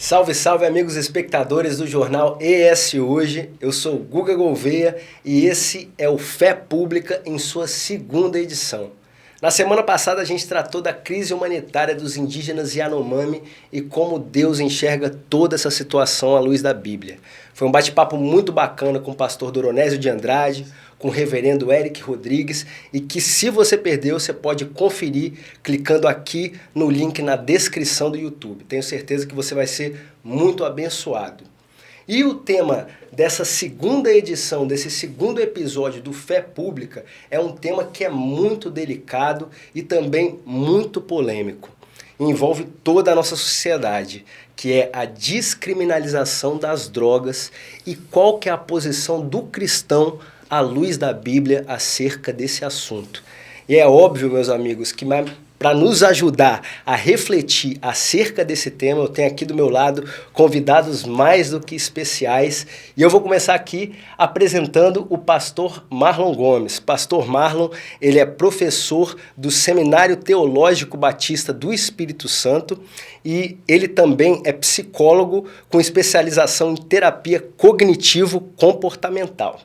Salve, salve amigos espectadores do jornal ES Hoje, eu sou Guga Gouveia e esse é o Fé Pública em sua segunda edição. Na semana passada a gente tratou da crise humanitária dos indígenas Yanomami e como Deus enxerga toda essa situação à luz da Bíblia. Foi um bate-papo muito bacana com o pastor Doronésio de Andrade, com o reverendo Eric Rodrigues e que se você perdeu, você pode conferir clicando aqui no link na descrição do YouTube. Tenho certeza que você vai ser muito abençoado. E o tema dessa segunda edição, desse segundo episódio do Fé Pública, é um tema que é muito delicado e também muito polêmico. Envolve toda a nossa sociedade, que é a descriminalização das drogas e qual que é a posição do cristão à luz da Bíblia acerca desse assunto. E é óbvio, meus amigos, que para nos ajudar a refletir acerca desse tema, eu tenho aqui do meu lado convidados mais do que especiais. E eu vou começar aqui apresentando o pastor Marlon Gomes. Pastor Marlon, ele é professor do Seminário Teológico Batista do Espírito Santo e ele também é psicólogo com especialização em terapia cognitivo-comportamental.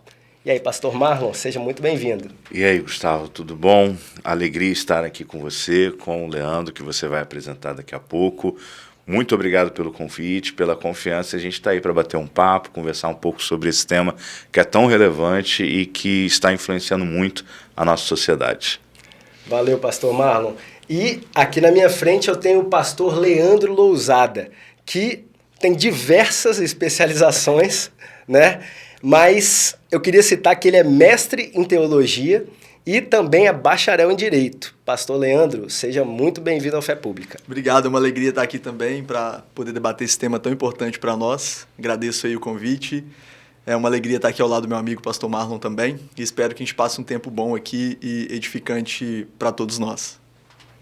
E aí, pastor Marlon, seja muito bem-vindo. E aí, Gustavo, tudo bom? Alegria estar aqui com você, com o Leandro, que você vai apresentar daqui a pouco. Muito obrigado pelo convite, pela confiança. A gente está aí para bater um papo, conversar um pouco sobre esse tema que é tão relevante e que está influenciando muito a nossa sociedade. Valeu, pastor Marlon. E aqui na minha frente eu tenho o pastor Leandro Lousada, que tem diversas especializações, né? Mas eu queria citar que ele é mestre em teologia e também é bacharel em direito. Pastor Leandro, seja muito bem-vindo ao Fé Pública. Obrigado, é uma alegria estar aqui também para poder debater esse tema tão importante para nós. Agradeço aí o convite. É uma alegria estar aqui ao lado do meu amigo pastor Marlon também. E espero que a gente passe um tempo bom aqui e edificante para todos nós.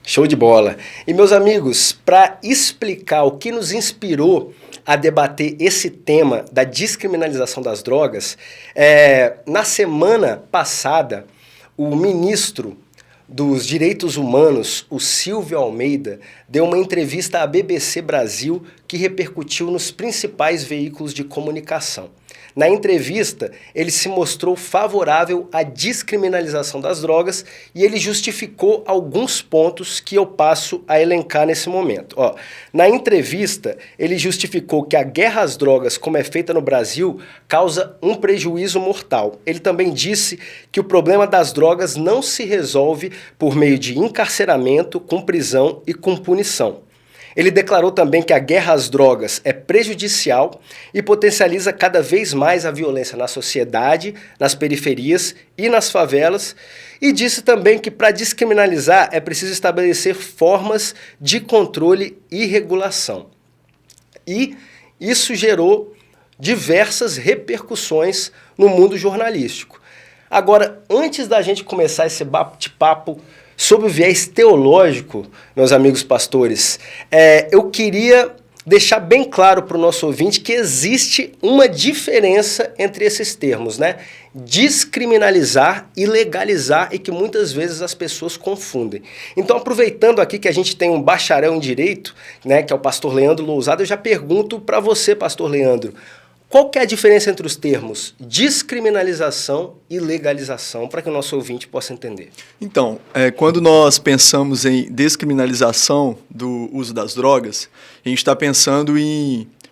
Show de bola! E meus amigos, para explicar o que nos inspirou a debater esse tema da descriminalização das drogas, na semana passada, o ministro dos Direitos Humanos, o Silvio Almeida, deu uma entrevista à BBC Brasil que repercutiu nos principais veículos de comunicação. Na entrevista, ele se mostrou favorável à descriminalização das drogas e ele justificou alguns pontos que eu passo a elencar nesse momento. Na entrevista, ele justificou que a guerra às drogas, como é feita no Brasil, causa um prejuízo mortal. Ele também disse que o problema das drogas não se resolve por meio de encarceramento, com prisão e com punição. Ele declarou também que a guerra às drogas é prejudicial e potencializa cada vez mais a violência na sociedade, nas periferias e nas favelas, e disse também que para descriminalizar é preciso estabelecer formas de controle e regulação. E isso gerou diversas repercussões no mundo jornalístico. Agora, antes da gente começar esse bate-papo sobre o viés teológico, meus amigos pastores, eu queria deixar bem claro para o nosso ouvinte que existe uma diferença entre esses termos, né? Descriminalizar e legalizar, e que muitas vezes as pessoas confundem. Então, aproveitando aqui que a gente tem um bacharel em direito, né, que é o pastor Leandro Lousada, eu já pergunto para você, pastor Leandro, qual que é a diferença entre os termos descriminalização e legalização, para que o nosso ouvinte possa entender? Então, quando nós pensamos em descriminalização do uso das drogas, a gente está pensando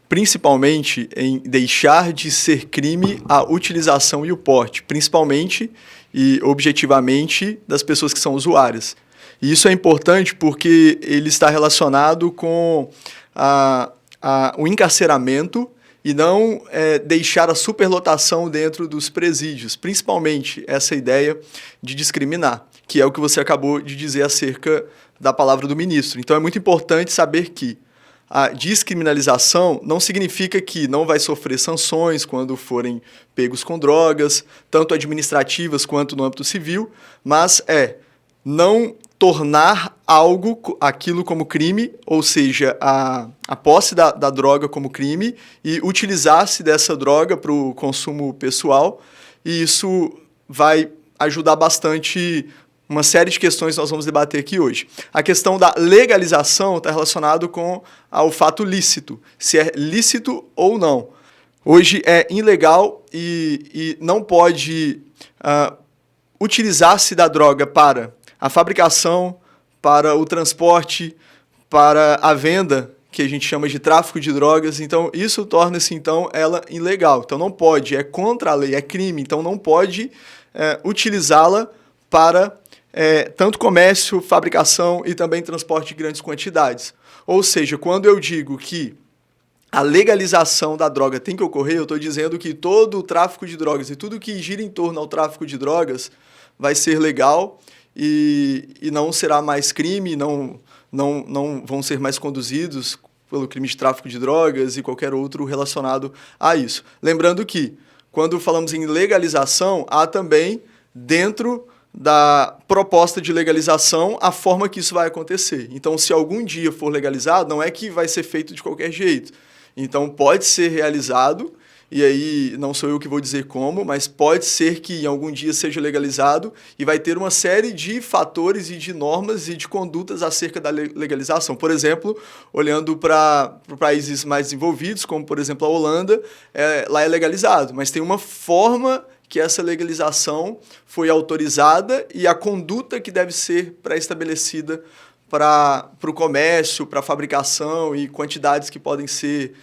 principalmente em deixar de ser crime a utilização e o porte, principalmente e objetivamente das pessoas que são usuárias. E isso é importante porque ele está relacionado com o encarceramento e não deixar a superlotação dentro dos presídios, principalmente essa ideia de discriminar, que é o que você acabou de dizer acerca da palavra do ministro. Então é muito importante saber que a descriminalização não significa que não vai sofrer sanções quando forem pegos com drogas, tanto administrativas quanto no âmbito civil, mas não tornar aquilo como crime, ou seja, a posse da droga como crime e utilizar-se dessa droga para o consumo pessoal, e isso vai ajudar bastante uma série de questões que nós vamos debater aqui hoje. A questão da legalização está relacionado com o fato lícito, se é lícito ou não. Hoje é ilegal e não pode utilizar-se da droga para a fabricação, para o transporte, para a venda, que a gente chama de tráfico de drogas. Então, isso torna-se, então, ela ilegal. Então, não pode, é contra a lei, é crime. Então, não pode utilizá-la para tanto comércio, fabricação e também transporte de grandes quantidades. Ou seja, quando eu digo que a legalização da droga tem que ocorrer, eu estou dizendo que todo o tráfico de drogas e tudo que gira em torno ao tráfico de drogas vai ser legal e não será mais crime, não vão ser mais conduzidos pelo crime de tráfico de drogas e qualquer outro relacionado a isso. Lembrando que, quando falamos em legalização, há também, dentro da proposta de legalização, a forma que isso vai acontecer. Então, se algum dia for legalizado, não é que vai ser feito de qualquer jeito. Então, pode ser realizado, e aí não sou eu que vou dizer como, mas pode ser que em algum dia seja legalizado e vai ter uma série de fatores e de normas e de condutas acerca da legalização. Por exemplo, olhando para países mais desenvolvidos, como por exemplo a Holanda, lá é legalizado, mas tem uma forma que essa legalização foi autorizada e a conduta que deve ser pré-estabelecida para o comércio, para a fabricação e quantidades que podem ser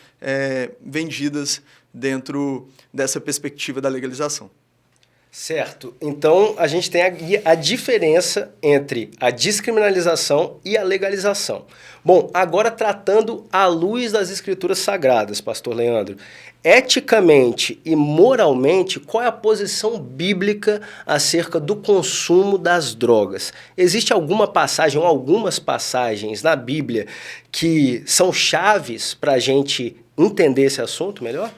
vendidas dentro dessa perspectiva da legalização. Certo. Então, a gente tem a diferença entre a descriminalização e a legalização. Bom, agora tratando à luz das Escrituras Sagradas, pastor Leandro, eticamente e moralmente, qual é a posição bíblica acerca do consumo das drogas? Existe alguma passagem ou algumas passagens na Bíblia que são chaves para a gente entender esse assunto melhor?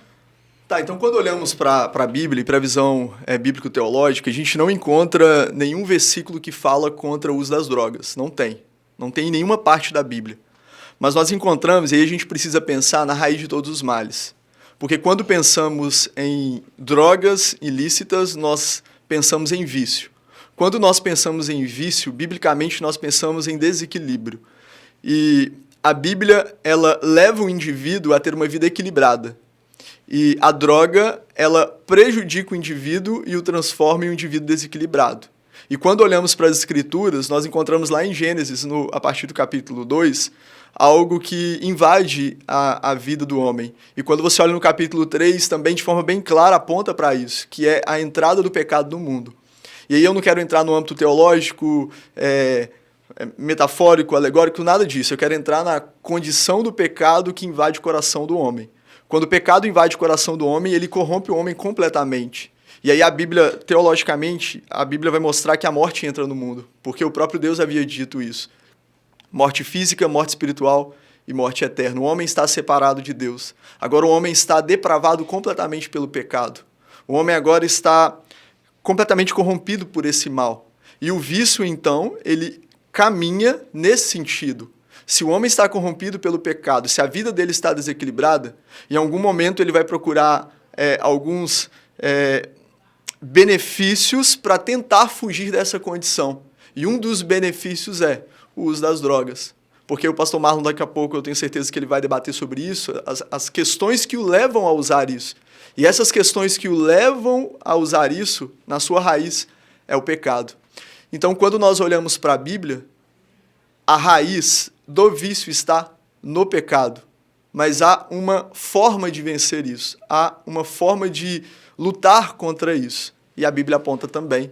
Tá, então quando olhamos para a Bíblia e para a visão bíblico-teológica, a gente não encontra nenhum versículo que fala contra o uso das drogas. Não tem. Não tem em nenhuma parte da Bíblia. Mas nós encontramos, e aí a gente precisa pensar na raiz de todos os males. Porque quando pensamos em drogas ilícitas, nós pensamos em vício. Quando nós pensamos em vício, biblicamente nós pensamos em desequilíbrio. E a Bíblia, ela leva o indivíduo a ter uma vida equilibrada. E a droga, ela prejudica o indivíduo e o transforma em um indivíduo desequilibrado. E quando olhamos para as Escrituras, nós encontramos lá em Gênesis, a partir do capítulo 2, algo que invade a vida do homem. E quando você olha no capítulo 3, também de forma bem clara aponta para isso, que é a entrada do pecado no mundo. E aí eu não quero entrar no âmbito teológico, metafórico, alegórico, nada disso. Eu quero entrar na condição do pecado que invade o coração do homem. Quando o pecado invade o coração do homem, ele corrompe o homem completamente. E aí a Bíblia, teologicamente, a Bíblia vai mostrar que a morte entra no mundo, porque o próprio Deus havia dito isso. Morte física, morte espiritual e morte eterna. O homem está separado de Deus. Agora o homem está depravado completamente pelo pecado. O homem agora está completamente corrompido por esse mal. E o vício, então, ele caminha nesse sentido. Se o homem está corrompido pelo pecado, se a vida dele está desequilibrada, em algum momento ele vai procurar alguns benefícios para tentar fugir dessa condição. E um dos benefícios é o uso das drogas. Porque o pastor Marlon, daqui a pouco, eu tenho certeza que ele vai debater sobre isso, as questões que o levam a usar isso. E essas questões que o levam a usar isso, na sua raiz, é o pecado. Então, quando nós olhamos para a Bíblia, a raiz do vício está no pecado, mas há uma forma de vencer isso, há uma forma de lutar contra isso, e a Bíblia aponta também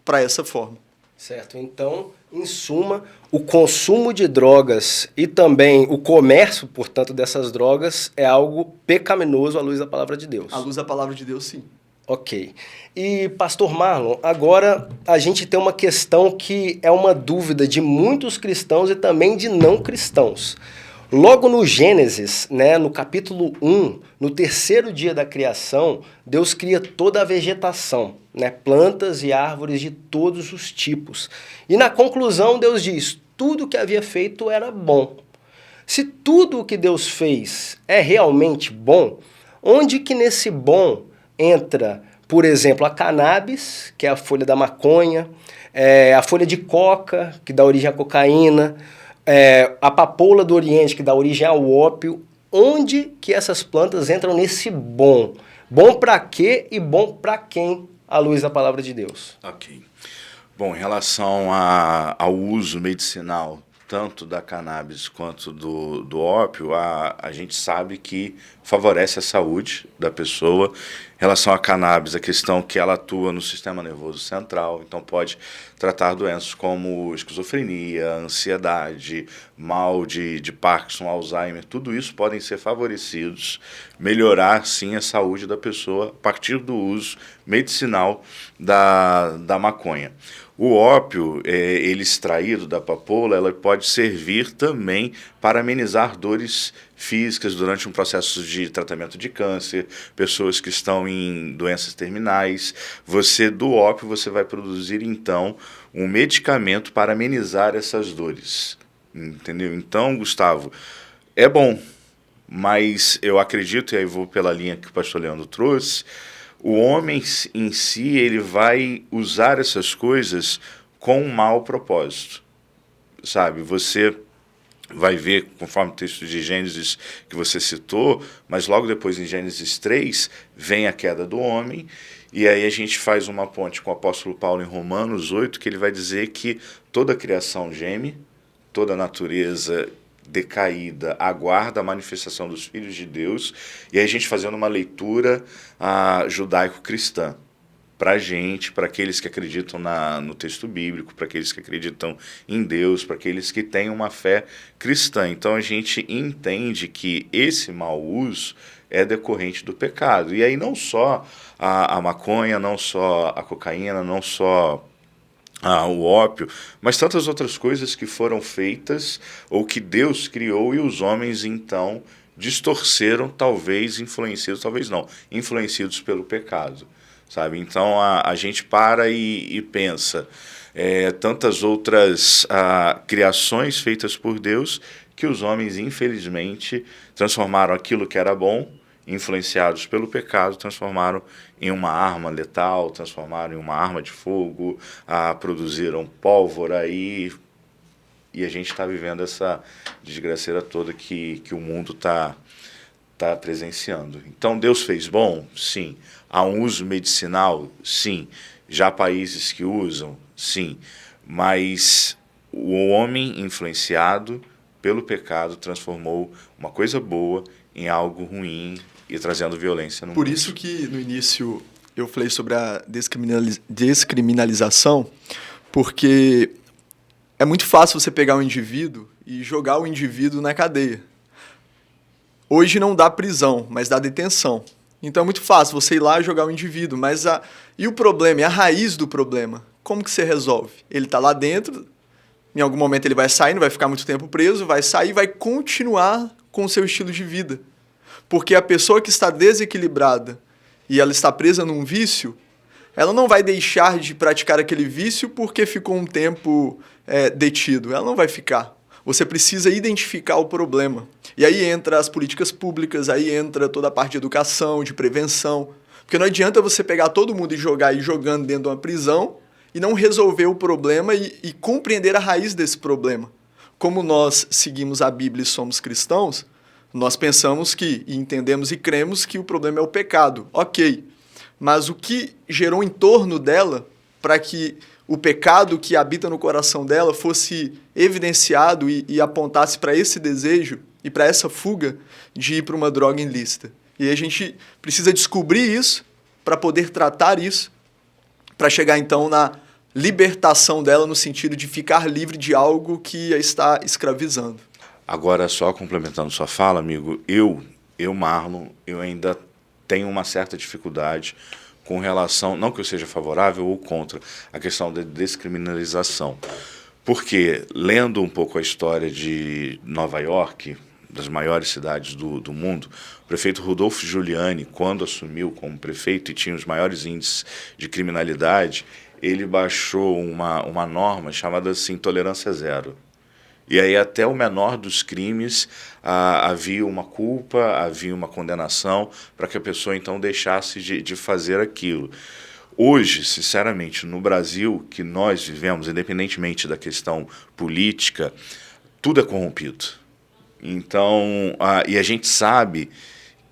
para essa forma. Certo, então, em suma, o consumo de drogas e também o comércio, portanto, dessas drogas é algo pecaminoso à luz da palavra de Deus. À luz da palavra de Deus, sim. Ok. E, pastor Marlon, agora a gente tem uma questão que é uma dúvida de muitos cristãos e também de não cristãos. Logo no Gênesis, no capítulo 1, no terceiro dia da criação, Deus cria toda a vegetação, plantas e árvores de todos os tipos. E na conclusão, Deus diz, tudo que havia feito era bom. Se tudo o que Deus fez é realmente bom, onde que nesse bom entra por exemplo, a cannabis, que é a folha da maconha, a folha de coca, que dá origem à cocaína, a papoula do Oriente, que dá origem ao ópio. Onde que essas plantas entram nesse bom? Bom para quê e bom para quem, à luz da palavra de Deus? Ok. Bom, em relação ao uso medicinal, tanto da cannabis quanto do ópio, a gente sabe que favorece a saúde da pessoa. Em relação à cannabis, a questão que ela atua no sistema nervoso central, então pode tratar doenças como esquizofrenia, ansiedade, mal de Parkinson, Alzheimer, tudo isso podem ser favorecidos, melhorar sim a saúde da pessoa a partir do uso medicinal da maconha. O ópio, ele extraído da papoula, ela pode servir também para amenizar dores físicas durante um processo de tratamento de câncer, pessoas que estão em doenças terminais. Do ópio, você vai produzir, então, um medicamento para amenizar essas dores. Entendeu? Então, Gustavo, é bom, mas eu acredito, e aí vou pela linha que o pastor Leandro trouxe, o homem em si, ele vai usar essas coisas com um mau propósito, sabe? Você vai ver, conforme o texto de Gênesis que você citou, mas logo depois em Gênesis 3, vem a queda do homem, e aí a gente faz uma ponte com o apóstolo Paulo em Romanos 8, que ele vai dizer que toda a criação geme, toda a natureza decaída aguarda a manifestação dos filhos de Deus, e aí a gente fazendo uma leitura judaico-cristã para a gente, para aqueles que acreditam no texto bíblico, para aqueles que acreditam em Deus, para aqueles que têm uma fé cristã. Então a gente entende que esse mau uso é decorrente do pecado. E aí não só a maconha, não só a cocaína, não só o ópio, mas tantas outras coisas que foram feitas ou que Deus criou e os homens então distorceram, talvez influenciados, talvez não, influenciados pelo pecado, sabe? Então a gente para e pensa, tantas outras criações feitas por Deus que os homens infelizmente transformaram aquilo que era bom, influenciados pelo pecado, transformaram em uma arma letal, transformaram em uma arma de fogo, produziram pólvora e a gente está vivendo essa desgraceira toda que o mundo está presenciando. Então, Deus fez bom? Sim. Há um uso medicinal? Sim. Já há países que usam? Sim. Mas o homem influenciado pelo pecado transformou uma coisa boa em algo ruim e trazendo violência no mundo. Por isso que no início eu falei sobre a descriminalização, porque é muito fácil você pegar um indivíduo e jogar o indivíduo na cadeia. Hoje não dá prisão, mas dá detenção. Então é muito fácil você ir lá e jogar o indivíduo, mas e o problema, e a raiz do problema? Como que você resolve? Ele está lá dentro, em algum momento ele vai sair, não vai ficar muito tempo preso, vai sair, vai continuar com o seu estilo de vida. Porque a pessoa que está desequilibrada e ela está presa num vício, ela não vai deixar de praticar aquele vício porque ficou um tempo detido. Ela não vai ficar. Você precisa identificar o problema. E aí entra as políticas públicas, aí entra toda a parte de educação, de prevenção. Porque não adianta você pegar todo mundo e jogar e jogando dentro de uma prisão e não resolver o problema e compreender a raiz desse problema. Como nós seguimos a Bíblia e somos cristãos, nós pensamos que, e entendemos e cremos que o problema é o pecado. Ok, mas o que gerou em torno dela para que o pecado que habita no coração dela fosse evidenciado e apontasse para esse desejo e para essa fuga de ir para uma droga ilícita. E a gente precisa descobrir isso para poder tratar isso, para chegar então na libertação dela no sentido de ficar livre de algo que a está escravizando. Agora, só complementando sua fala, amigo, eu, Marlon, eu ainda tenho uma certa dificuldade com relação, não que eu seja favorável ou contra, a questão da descriminalização. Porque, lendo um pouco a história de Nova York, das maiores cidades do mundo, o prefeito Rudolph Giuliani, quando assumiu como prefeito e tinha os maiores índices de criminalidade, ele baixou uma norma chamada assim, tolerância zero. E aí até o menor dos crimes havia uma culpa, havia uma condenação para que a pessoa então deixasse de fazer aquilo. Hoje, sinceramente, no Brasil que nós vivemos, independentemente da questão política, tudo é corrompido. Então, e a gente sabe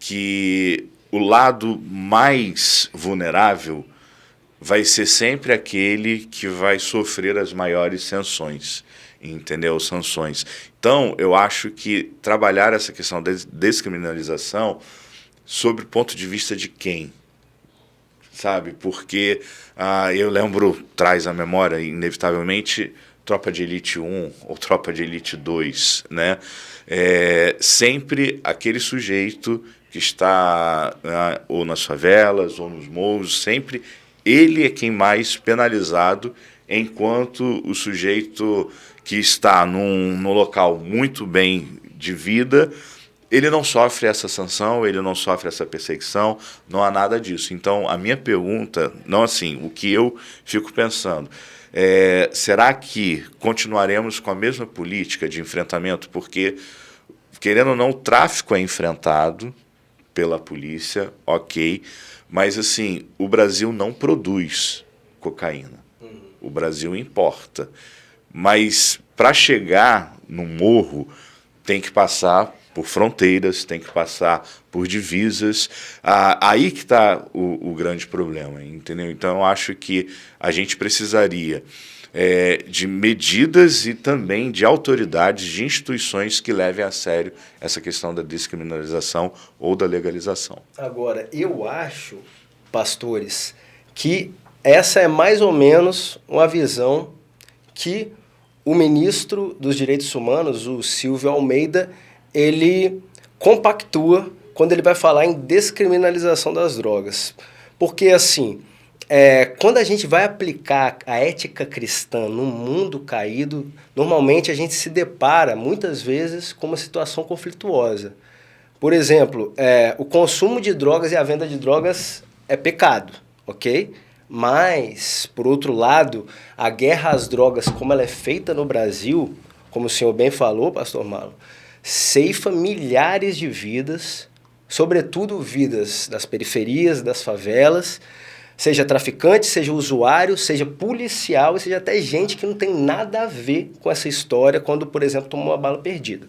que o lado mais vulnerável vai ser sempre aquele que vai sofrer as maiores sanções, entendeu? Sanções. Então, eu acho que trabalhar essa questão da descriminalização sob o ponto de vista de quem? Sabe? Porque eu lembro, traz à memória, inevitavelmente, Tropa de Elite 1 ou Tropa de Elite 2, né? Sempre aquele sujeito que está ou nas favelas ou nos morros, sempre ele é quem mais penalizado, enquanto o sujeito que está num local muito bem de vida, ele não sofre essa sanção, ele não sofre essa perseguição, não há nada disso. Então, a minha pergunta, não assim, o que eu fico pensando, será que continuaremos com a mesma política de enfrentamento? Porque, querendo ou não, o tráfico é enfrentado pela polícia, ok, mas assim, o Brasil não produz cocaína, o Brasil importa. Mas para chegar no morro tem que passar por fronteiras, tem que passar por divisas. Aí que está o grande problema, entendeu? Então eu acho que a gente precisaria de medidas e também de autoridades, de instituições que levem a sério essa questão da descriminalização ou da legalização. Agora, eu acho, pastores, que essa é mais ou menos uma visão que o ministro dos Direitos Humanos, o Silvio Almeida, ele compactua quando ele vai falar em descriminalização das drogas. Porque, assim, quando a gente vai aplicar a ética cristã no mundo caído, normalmente a gente se depara, muitas vezes, com uma situação conflituosa. Por exemplo, o consumo de drogas e a venda de drogas é pecado, ok? Mas, por outro lado, a guerra às drogas, como ela é feita no Brasil, como o senhor bem falou, pastor Marlon, ceifa milhares de vidas, sobretudo vidas das periferias, das favelas, seja traficante, seja usuário, seja policial, e seja até gente que não tem nada a ver com essa história quando, por exemplo, tomou uma bala perdida.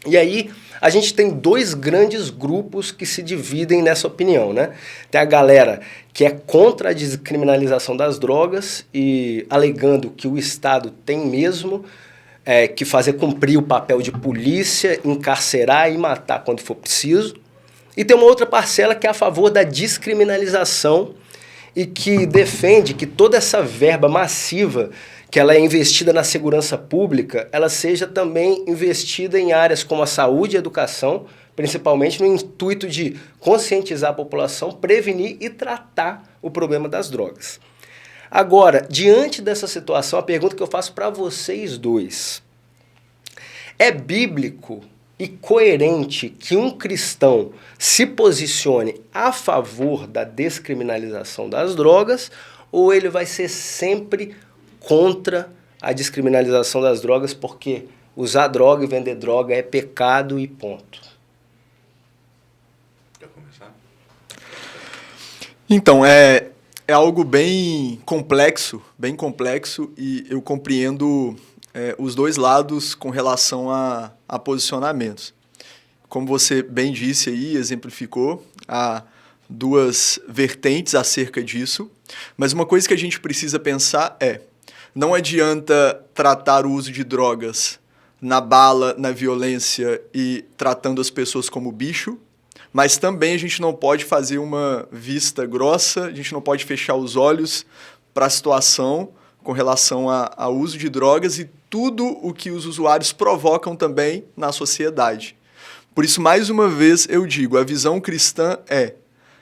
E aí, a gente tem dois grandes grupos que se dividem nessa opinião, né? Tem a galera que é contra a descriminalização das drogas e alegando que o Estado tem mesmo que fazer cumprir o papel de polícia, encarcerar e matar quando for preciso. E tem uma outra parcela que é a favor da descriminalização e que defende que toda essa verba massiva que ela é investida na segurança pública, ela seja também investida em áreas como a saúde e a educação, principalmente no intuito de conscientizar a população, prevenir e tratar o problema das drogas. Agora, diante dessa situação, a pergunta que eu faço para vocês dois: é bíblico e coerente que um cristão se posicione a favor da descriminalização das drogas, ou ele vai ser sempre contra a descriminalização das drogas porque usar droga e vender droga é pecado e ponto? Quer começar? Então, é algo bem complexo, e eu compreendo os dois lados com relação a posicionamentos. Como você bem disse aí, exemplificou, há duas vertentes acerca disso, mas uma coisa que a gente precisa pensar não adianta tratar o uso de drogas na bala, na violência e tratando as pessoas como bicho, mas também a gente não pode fazer uma vista grossa, a gente não pode fechar os olhos para a situação com relação ao uso de drogas e tudo o que os usuários provocam também na sociedade. Por isso, mais uma vez, eu digo, a visão cristã é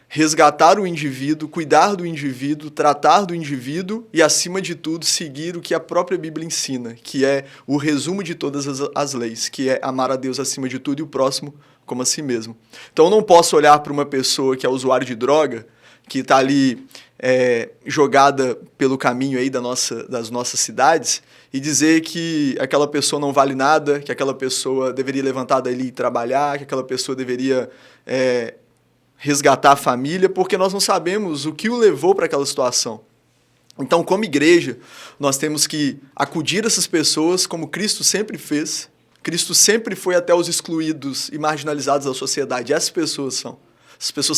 resgatar o indivíduo, cuidar do indivíduo, tratar do indivíduo e, acima de tudo, seguir o que a própria Bíblia ensina, que é o resumo de todas as leis, que é amar a Deus acima de tudo e o próximo como a si mesmo. Então, eu não posso olhar para uma pessoa que é usuário de droga, que está ali jogada pelo caminho aí das nossas cidades e dizer que aquela pessoa não vale nada, que aquela pessoa deveria levantar dali e trabalhar, que aquela pessoa deveria resgatar a família, porque nós não sabemos o que o levou para aquela situação. Então, como igreja, nós temos que acudir essas pessoas como Cristo sempre fez. Cristo sempre foi até os excluídos e marginalizados da sociedade. Essas pessoas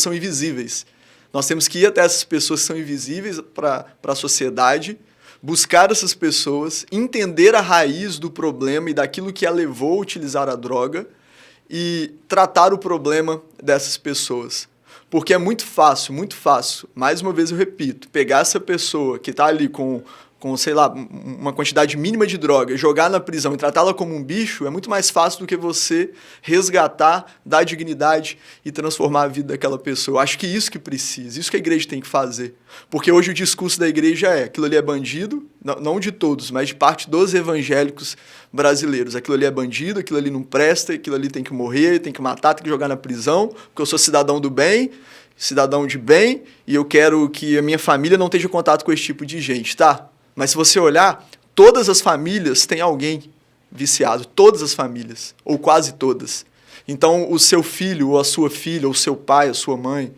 são invisíveis. Nós temos que ir até essas pessoas que são invisíveis para a sociedade, buscar essas pessoas, entender a raiz do problema e daquilo que a levou a utilizar a droga e tratar o problema dessas pessoas. Porque é muito fácil, mais uma vez eu repito, pegar essa pessoa que está ali com, sei lá, uma quantidade mínima de droga, jogar na prisão e tratá-la como um bicho, é muito mais fácil do que você resgatar, dar dignidade e transformar a vida daquela pessoa. Eu acho que isso que precisa, isso que a igreja tem que fazer. Porque hoje o discurso da igreja aquilo ali é bandido, não de todos, mas de parte dos evangélicos brasileiros. Aquilo ali é bandido, aquilo ali não presta, aquilo ali tem que morrer, tem que matar, tem que jogar na prisão, porque eu sou cidadão do bem, cidadão de bem, e eu quero que a minha família não esteja em contato com esse tipo de gente, tá? Mas se você olhar, todas as famílias têm alguém viciado, todas as famílias, ou quase todas. Então, o seu filho, ou a sua filha, ou o seu pai, a sua mãe,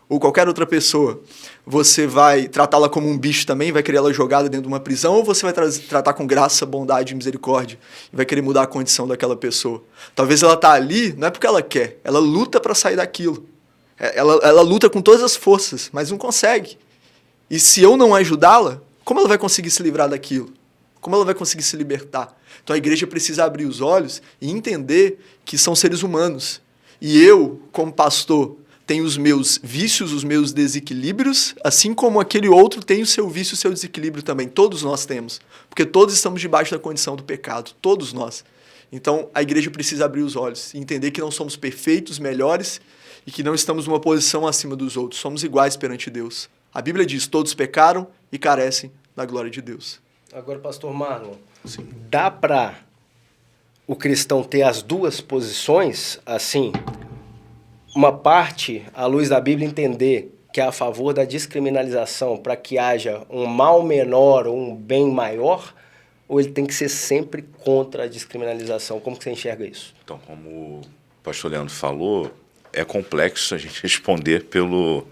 ou qualquer outra pessoa, você vai tratá-la como um bicho também, vai querer ela jogada dentro de uma prisão, ou você vai tratar com graça, bondade e misericórdia, e vai querer mudar a condição daquela pessoa. Talvez ela está ali, não é porque ela quer, ela luta para sair daquilo. Ela luta com todas as forças, mas não consegue. E se eu não ajudá-la, como ela vai conseguir se livrar daquilo? Como ela vai conseguir se libertar? Então a igreja precisa abrir os olhos e entender que são seres humanos. E eu, como pastor, tenho os meus vícios, os meus desequilíbrios, assim como aquele outro tem o seu vício, o seu desequilíbrio também. Todos nós temos. Porque todos estamos debaixo da condição do pecado. Todos nós. Então a igreja precisa abrir os olhos e entender que não somos perfeitos, melhores, e que não estamos numa posição acima dos outros. Somos iguais perante Deus. A Bíblia diz, todos pecaram e carecem da glória de Deus. Agora, pastor Marlon, dá para o cristão ter as duas posições, assim, uma parte, à luz da Bíblia, entender que é a favor da descriminalização para que haja um mal menor ou um bem maior, ou ele tem que ser sempre contra a descriminalização? Como que você enxerga isso? Então, como o pastor Leandro falou, é complexo a gente responder pelo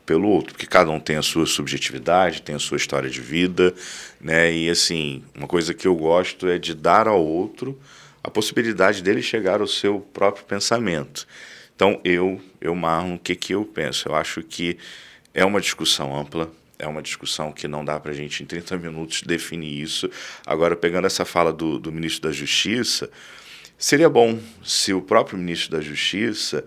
outro, porque cada um tem a sua subjetividade, tem a sua história de vida, né? E assim, uma coisa que eu gosto é de dar ao outro a possibilidade dele chegar ao seu próprio pensamento. Então, Marlon, o que eu penso? Eu acho que é uma discussão ampla, é uma discussão que não dá para a gente, em 30 minutos, definir isso. Agora, pegando essa fala do ministro da Justiça, seria bom se o próprio ministro da Justiça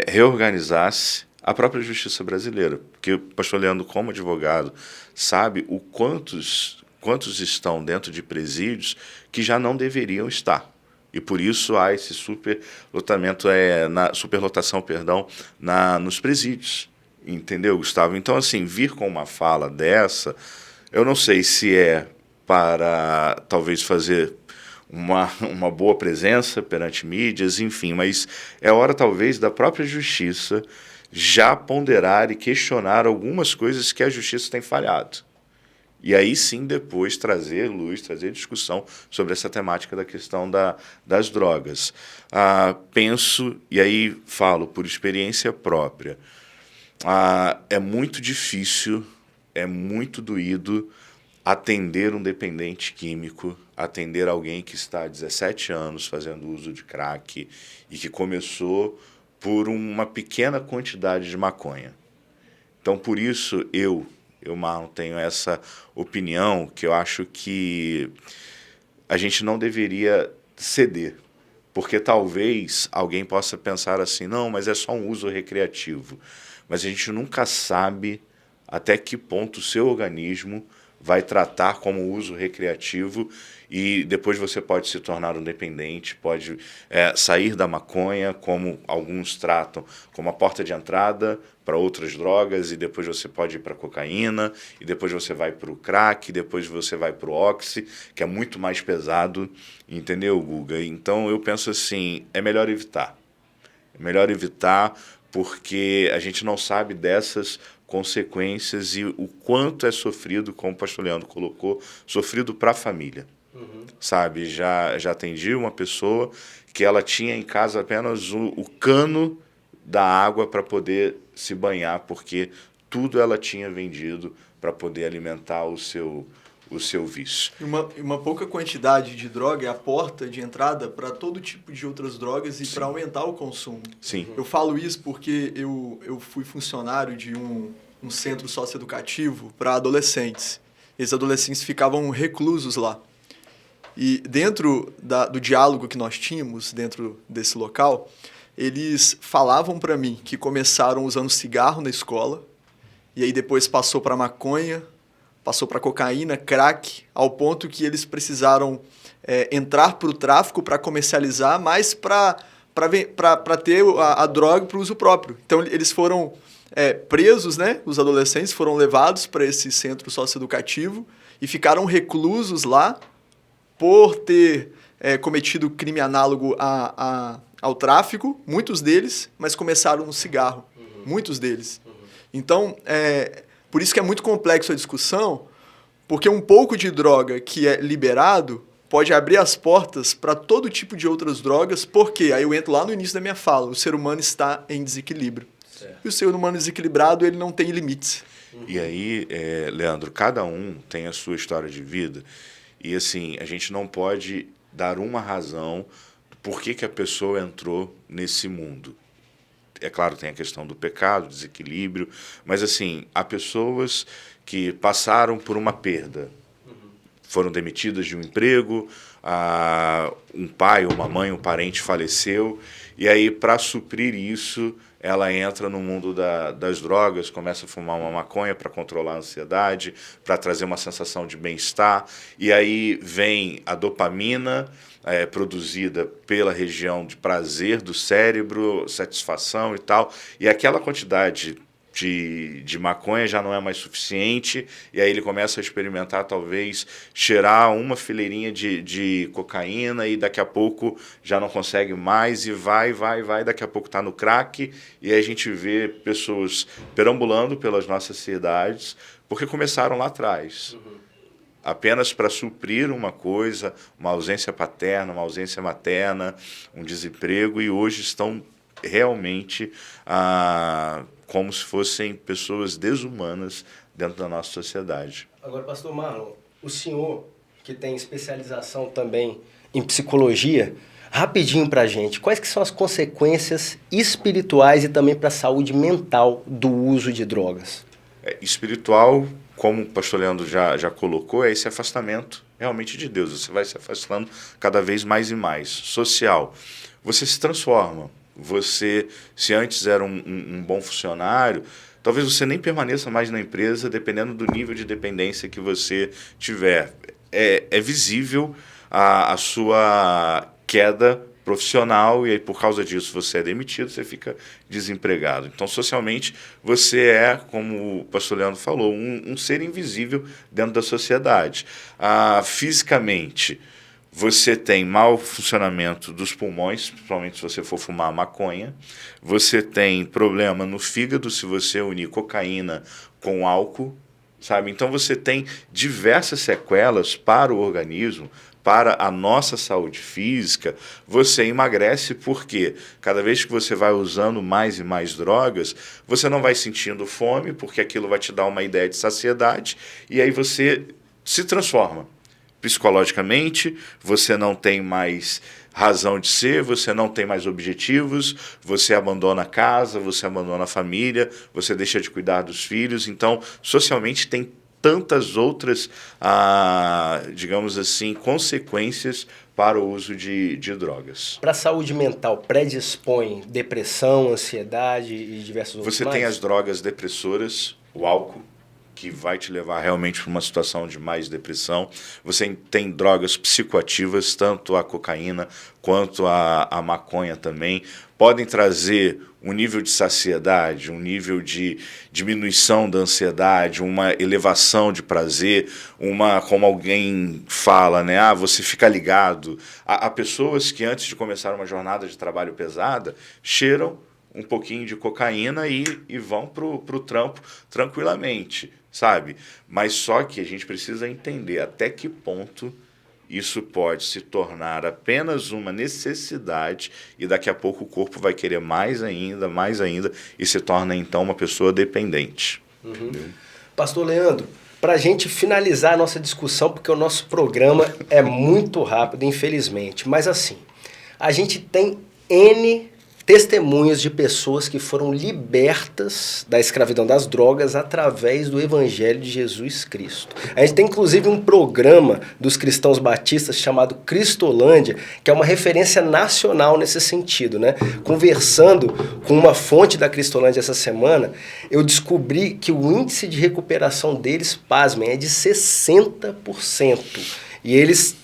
reorganizasse a própria justiça brasileira, porque o pastor Leandro, como advogado, sabe o quantos estão dentro de presídios que já não deveriam estar. E por isso há esse superlotação, nos presídios. Entendeu, Gustavo? Então, assim, vir com uma fala dessa, eu não sei se é para talvez fazer uma boa presença perante mídias, enfim, mas é hora talvez da própria justiça já ponderar e questionar algumas coisas que a justiça tem falhado. E aí sim depois trazer luz, trazer discussão sobre essa temática da questão das drogas. Penso, e aí falo por experiência própria, é muito difícil, é muito doído atender um dependente químico, atender alguém que está há 17 anos fazendo uso de crack e que começou por uma pequena quantidade de maconha. Então, por isso, eu Marlon, tenho essa opinião que eu acho que a gente não deveria ceder, porque talvez alguém possa pensar assim, não, mas é só um uso recreativo. Mas a gente nunca sabe até que ponto o seu organismo vai tratar como uso recreativo e depois você pode se tornar um dependente, pode sair da maconha, como alguns tratam, como a porta de entrada para outras drogas, e depois você pode ir para a cocaína, e depois você vai para o crack, e depois você vai para o oxi, que é muito mais pesado, entendeu, Guga? Então eu penso assim, é melhor evitar. É melhor evitar porque a gente não sabe dessas consequências e o quanto é sofrido, como o pastor Leandro colocou, sofrido para a família. Sabe, já atendi uma pessoa que ela tinha em casa apenas o cano da água para poder se banhar, porque tudo ela tinha vendido para poder alimentar o seu vício. Uma pouca quantidade de droga é a porta de entrada para todo tipo de outras drogas e para aumentar o consumo. Sim. Eu falo isso porque eu fui funcionário de um centro socioeducativo para adolescentes. Esses adolescentes ficavam reclusos lá. E dentro do diálogo que nós tínhamos dentro desse local, eles falavam para mim que começaram usando cigarro na escola, e aí depois passou para maconha, passou para cocaína, crack, ao ponto que eles precisaram entrar para o tráfico para comercializar, mas para ter a droga para o uso próprio. Então eles foram presos, né? Os adolescentes foram levados para esse centro socioeducativo e ficaram reclusos lá por ter cometido crime análogo ao tráfico, muitos deles, mas começaram no cigarro, muitos deles. Então, por isso que é muito complexo a discussão, porque um pouco de droga que é liberado pode abrir as portas para todo tipo de outras drogas, porque, aí eu entro lá no início da minha fala, o ser humano está em desequilíbrio. Certo. E o ser humano desequilibrado, ele não tem limites. E aí, Leandro, cada um tem a sua história de vida, e assim, a gente não pode dar uma razão por que a pessoa entrou nesse mundo. É claro, tem a questão do pecado, desequilíbrio, mas assim, há pessoas que passaram por uma perda, foram demitidas de um emprego, um pai, uma mãe, um parente faleceu, e aí, para suprir isso, ela entra no mundo das drogas, começa a fumar uma maconha para controlar a ansiedade, para trazer uma sensação de bem-estar, e aí vem a dopamina, produzida pela região de prazer do cérebro, satisfação e tal, e aquela quantidade de maconha já não é mais suficiente, e aí ele começa a experimentar, talvez, cheirar uma fileirinha de cocaína, e daqui a pouco já não consegue mais, e vai, daqui a pouco está no crack, e aí a gente vê pessoas perambulando pelas nossas cidades, porque começaram lá atrás. Apenas para suprir uma coisa, uma ausência paterna, uma ausência materna, um desemprego, e hoje estão realmente como se fossem pessoas desumanas dentro da nossa sociedade. Agora, pastor Marlon, o senhor que tem especialização também em psicologia, rapidinho para a gente, quais que são as consequências espirituais e também para a saúde mental do uso de drogas? Espiritual, como o pastor Leandro já colocou, é esse afastamento realmente de Deus. Você vai se afastando cada vez mais e mais. Social, você se transforma. Você, se antes era um bom funcionário, talvez você nem permaneça mais na empresa, dependendo do nível de dependência que você tiver. É visível a sua queda profissional, e aí por causa disso você é demitido, você fica desempregado. Então, socialmente, você é, como o pastor Leandro falou, um ser invisível dentro da sociedade. Fisicamente, você tem mau funcionamento dos pulmões, principalmente se você for fumar maconha. Você tem problema no fígado se você unir cocaína com álcool, sabe? Então você tem diversas sequelas para o organismo, para a nossa saúde física. Você emagrece porque cada vez que você vai usando mais e mais drogas, você não vai sentindo fome, porque aquilo vai te dar uma ideia de saciedade, e aí você se transforma. Psicologicamente, você não tem mais razão de ser, você não tem mais objetivos, você abandona a casa, você abandona a família, você deixa de cuidar dos filhos. Então, socialmente, tem tantas outras, digamos assim, consequências para o uso de drogas. Para a saúde mental, predispõe depressão, ansiedade e diversos outros Você mais? tem as drogas depressoras, o álcool, que vai te levar realmente para uma situação de mais depressão. Você tem drogas psicoativas, tanto a cocaína quanto a maconha também. Podem trazer um nível de saciedade, um nível de diminuição da ansiedade, uma elevação de prazer, como alguém fala, né? Você fica ligado. Há pessoas que antes de começar uma jornada de trabalho pesada, cheiram um pouquinho de cocaína e vão pro trampo tranquilamente, sabe? Mas só que a gente precisa entender até que ponto isso pode se tornar apenas uma necessidade e daqui a pouco o corpo vai querer mais ainda e se torna então uma pessoa dependente. Pastor Leandro, para a gente finalizar a nossa discussão, porque o nosso programa é muito rápido, infelizmente, mas assim, a gente tem N testemunhas de pessoas que foram libertas da escravidão das drogas através do Evangelho de Jesus Cristo. A gente tem inclusive um programa dos cristãos batistas chamado Cristolândia, que é uma referência nacional nesse sentido, né? Conversando com uma fonte da Cristolândia essa semana, eu descobri que o índice de recuperação deles, pasmem, é de 60%. E eles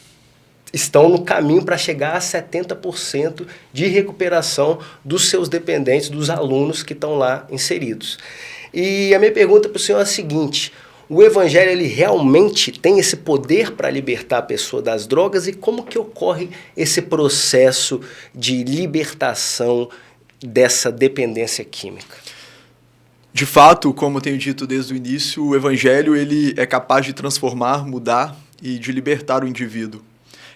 estão no caminho para chegar a 70% de recuperação dos seus dependentes, dos alunos que estão lá inseridos. E a minha pergunta para o senhor é a seguinte: o Evangelho ele realmente tem esse poder para libertar a pessoa das drogas, e como que ocorre esse processo de libertação dessa dependência química? De fato, como eu tenho dito desde o início, o Evangelho ele é capaz de transformar, mudar e de libertar o indivíduo.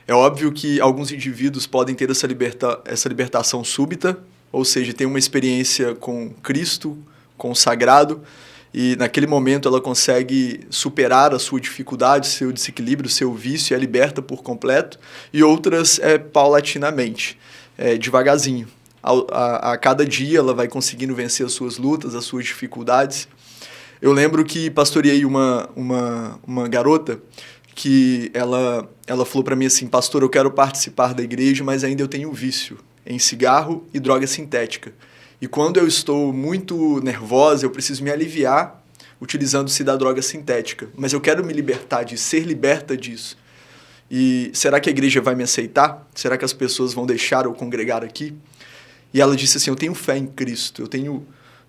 É óbvio que alguns indivíduos podem ter essa libertação súbita, ou seja, tem uma experiência com Cristo, com o sagrado, e naquele momento ela consegue superar a sua dificuldade, seu desequilíbrio, seu vício, e é liberta por completo, e outras paulatinamente, devagarzinho. A cada dia ela vai conseguindo vencer as suas lutas, as suas dificuldades. Eu lembro que pastoreei uma garota que ela falou para mim assim: pastor, eu quero participar da igreja, mas ainda eu tenho vício em cigarro e droga sintética. E quando eu estou muito nervosa, eu preciso me aliviar utilizando-se da droga sintética. Mas eu quero me libertar disso, ser liberta disso. E será que a igreja vai me aceitar? Será que as pessoas vão deixar eu congregar aqui? E ela disse assim: eu tenho fé em Cristo,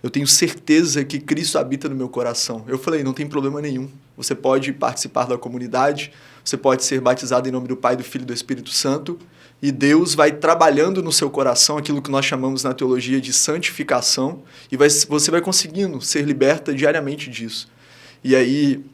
eu tenho certeza que Cristo habita no meu coração. Eu falei: não tem problema nenhum. Você pode participar da comunidade, você pode ser batizado em nome do Pai, do Filho e do Espírito Santo, e Deus vai trabalhando no seu coração aquilo que nós chamamos na teologia de santificação, e você vai conseguindo ser liberta diariamente disso. E aí,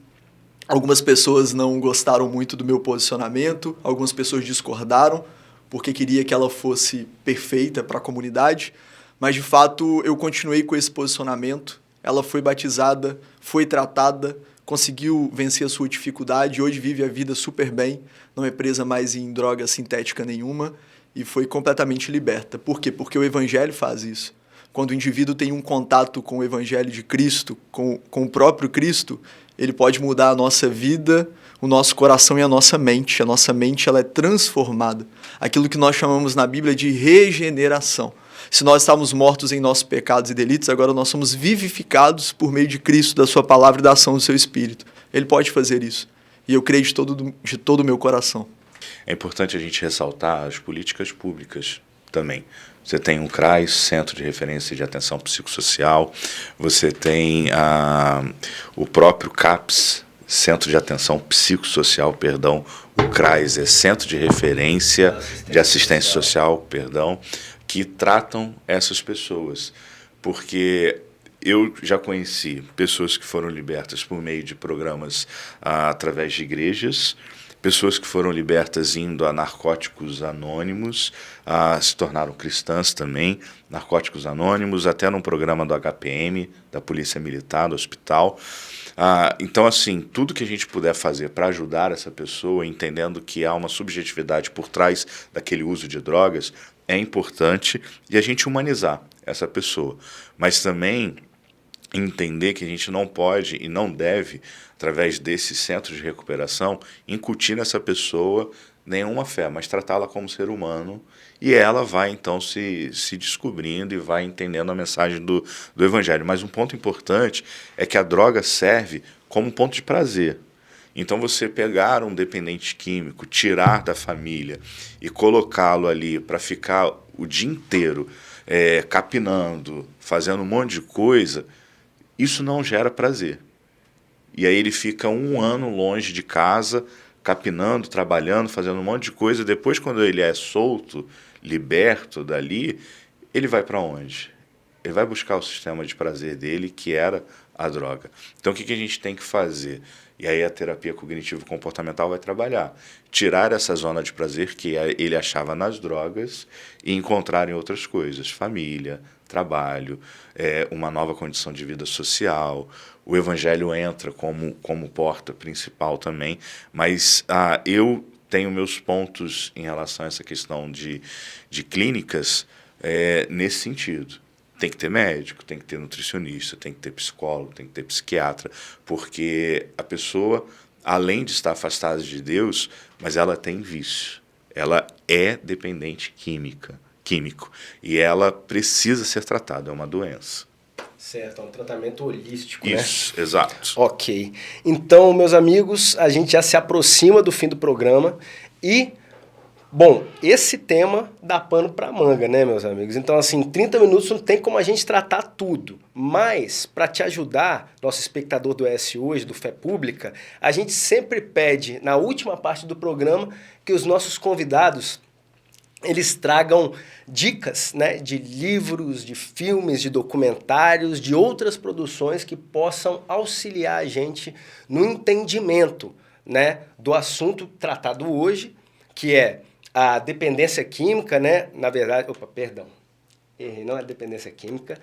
algumas pessoas não gostaram muito do meu posicionamento, algumas pessoas discordaram, porque queria que ela fosse perfeita para a comunidade, mas de fato eu continuei com esse posicionamento. Ela foi batizada, foi tratada, conseguiu vencer a sua dificuldade, hoje vive a vida super bem, não é presa mais em droga sintética nenhuma e foi completamente liberta. Por quê? Porque o Evangelho faz isso. Quando o indivíduo tem um contato com o Evangelho de Cristo, com o próprio Cristo, ele pode mudar a nossa vida, o nosso coração e a nossa mente. A nossa mente ela é transformada. Aquilo que nós chamamos na Bíblia de regeneração. Se nós estávamos mortos em nossos pecados e delitos, agora nós somos vivificados por meio de Cristo, da sua palavra e da ação do seu Espírito. Ele pode fazer isso. E eu creio de todo o meu coração. É importante a gente ressaltar as políticas públicas também. Você tem o CRAS, Centro de Referência de Atenção Psicossocial, você tem o próprio CAPS, Centro de Atenção Psicossocial, perdão, o CRAS é Centro de Referência de Assistência Social, perdão, que tratam essas pessoas, porque eu já conheci pessoas que foram libertas por meio de programas através de igrejas, pessoas que foram libertas indo a Narcóticos Anônimos, se tornaram cristãs também, Narcóticos Anônimos, até num programa do HPM, da Polícia Militar, do hospital. Então, assim, tudo que a gente puder fazer para ajudar essa pessoa, entendendo que há uma subjetividade por trás daquele uso de drogas, é importante, e a gente humanizar essa pessoa. Mas também entender que a gente não pode e não deve, através desse centro de recuperação, incutir nessa pessoa nenhuma fé, mas tratá-la como ser humano, e ela vai então se descobrindo e vai entendendo a mensagem do Evangelho. Mas um ponto importante é que a droga serve como um ponto de prazer. Então você pegar um dependente químico, tirar da família e colocá-lo ali para ficar o dia inteiro capinando, fazendo um monte de coisa, isso não gera prazer. E aí ele fica 1 ano longe de casa, capinando, trabalhando, fazendo um monte de coisa. Depois, quando ele é solto, liberto dali, ele vai para onde? ele vai buscar o sistema de prazer dele, que era a droga. Então, o que a gente tem que fazer? E aí a terapia cognitivo-comportamental vai trabalhar. Tirar essa zona de prazer que ele achava nas drogas e encontrar em outras coisas. Família, trabalho, uma nova condição de vida social. O evangelho entra como porta principal também. Mas eu tenho meus pontos em relação a essa questão de clínicas nesse sentido. Tem que ter médico, tem que ter nutricionista, tem que ter psicólogo, tem que ter psiquiatra, porque a pessoa, além de estar afastada de Deus, mas ela tem vício. Ela é dependente químico, e ela precisa ser tratada, é uma doença. Certo, é um tratamento holístico, Isso, né? Exato. Ok. Então, meus amigos, a gente já se aproxima do fim do programa e... Bom, esse tema dá pano para manga, né, meus amigos? Então, assim, 30 minutos não tem como a gente tratar tudo. Mas, para te ajudar, nosso espectador do ES Hoje, do Fé Pública, a gente sempre pede, na última parte do programa, que os nossos convidados eles tragam dicas, né, de livros, de filmes, de documentários, de outras produções que possam auxiliar a gente no entendimento, né, do assunto tratado hoje, que é a dependência química, né? Na verdade, errei, não é dependência química.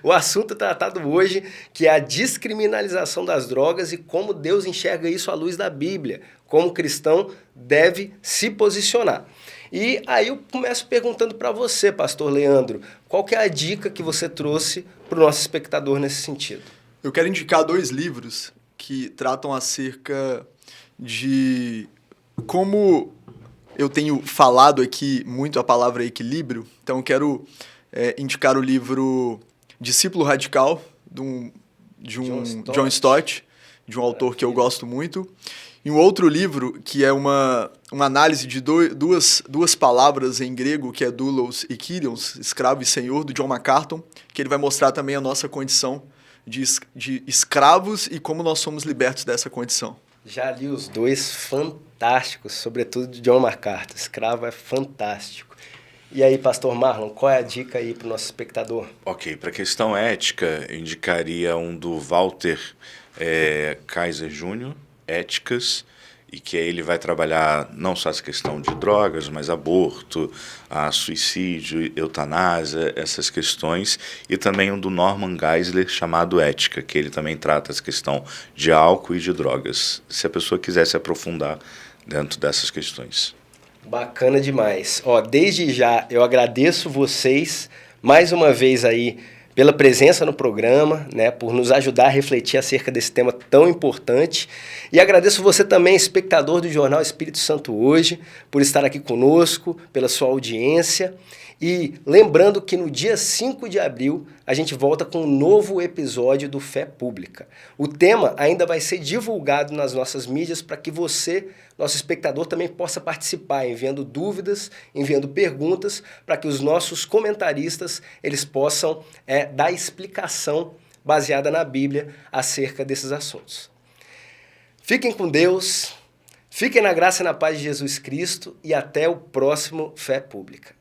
O assunto tratado hoje, que é a descriminalização das drogas e como Deus enxerga isso à luz da Bíblia, como o cristão deve se posicionar. E aí eu começo perguntando para você, pastor Leandro, qual que é a dica que você trouxe para o nosso espectador nesse sentido? Eu quero indicar 2 livros que tratam acerca de como eu tenho falado aqui muito a palavra equilíbrio, então eu quero indicar o livro Discípulo Radical, de um John Stott, de um autor que eu gosto muito, e um outro livro que é uma análise de duas palavras em grego, que é doulos e kyrios, escravo e senhor, do John MacArthur, que ele vai mostrar também a nossa condição de escravos e como nós somos libertos dessa condição. Já li os 2, fantásticos, sobretudo de John MacArthur. Escravo é fantástico. E aí, pastor Marlon, qual é a dica aí para o nosso espectador? Ok, para a questão ética, eu indicaria um do Walter Kaiser Jr., Éticas, e que aí ele vai trabalhar não só essa questão de drogas, mas aborto, suicídio, eutanásia, essas questões, e também um do Norman Geisler chamado Ética, que ele também trata essa questão de álcool e de drogas, se a pessoa quiser se aprofundar dentro dessas questões. Bacana demais. Desde já eu agradeço vocês mais uma vez aí pela presença no programa, né, por nos ajudar a refletir acerca desse tema tão importante. E agradeço você também, espectador do Jornal Espírito Santo Hoje, por estar aqui conosco, pela sua audiência. E lembrando que no dia 5 de abril a gente volta com um novo episódio do Fé Pública. O tema ainda vai ser divulgado nas nossas mídias para que você, nosso espectador, também possa participar, enviando dúvidas, enviando perguntas, para que os nossos comentaristas eles possam dar explicação baseada na Bíblia acerca desses assuntos. Fiquem com Deus, fiquem na graça e na paz de Jesus Cristo e até o próximo Fé Pública.